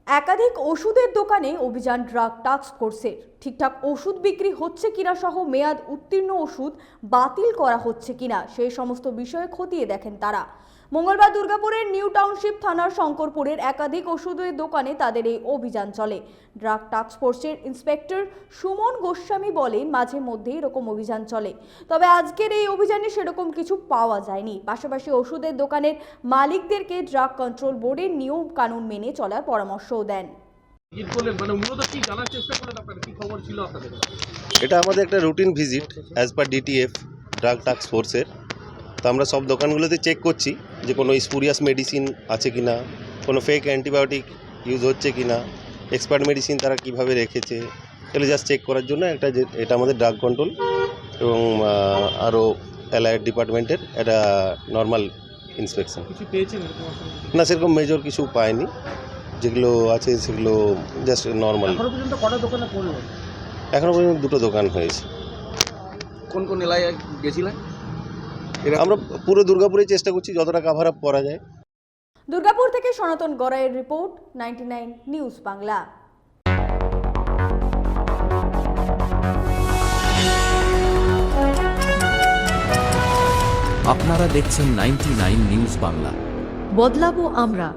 একাধিক ওষুধের দোকানে অভিযান ড্রাগ টাস্ক ফোর্সের। ঠিকঠাক ওষুধ বিক্রি হচ্ছে কিনা সহ মেয়াদ উত্তীর্ণ ওষুধ বাতিল করা হচ্ছে কিনা সেই সমস্ত বিষয়ে খতিয়ে দেখেন তারা। মঙ্গলবার দুর্গাপুরের নিউ টাউনশিপ থানার শঙ্করপুরের একাধিক ওষুধের দোকানে তাদের এই অভিযান চলে। ড্রাগ টাস্ক ফোর্সের ইন্সপেক্টর সুমন গোস্বামী বলেন, মাঝে মধ্যে এরকম অভিযান চলে, তবে আজকের এই অভিযানে সেরকম কিছু পাওয়া যায়নি। পাশাপাশি ওষুধের দোকানের মালিকদেরকে ড্রাগ কন্ট্রোল বোর্ডের নিয়ম কানুন মেনে চলার পরামর্শও দেন। এটা আমাদের একটা routine visit as per DTF drug task ফোর্সের। তো আমরা সব দোকানগুলোতে চেক করছি যে কোনো স্পুরিয়াস মেডিসিন আছে কি না, কোনো ফেক অ্যান্টিবায়োটিক ইউজ হচ্ছে কি না, এক্সপায়ার্ড মেডিসিন তারা কীভাবে রেখেছে, এগুলো জাস্ট চেক করার জন্য এটা আমাদের ড্রাগ কন্ট্রোল এবং আরও অ্যালায়েড ডিপার্টমেন্টের একটা নর্মাল ইন্সপেকশন। না, সেরকম মেজর কিছু পাইনি, যেগুলো আছে সেগুলো জাস্ট নর্মাল। এখনো পর্যন্ত দুটো দোকান হয়েছে। কোন কোন এলাকায় গেছিলেন? আমরা পুরো দুর্গাপুরে চেষ্টা করছি যতটা কাভার আপ করা যায়। দুর্গাপুর থেকে সনাতন গড়াইয়ের রিপোর্ট, 99 নিউজ বাংলা। আপনারা দেখছেন 99 নিউজ বাংলা। বদলাবো আমরা।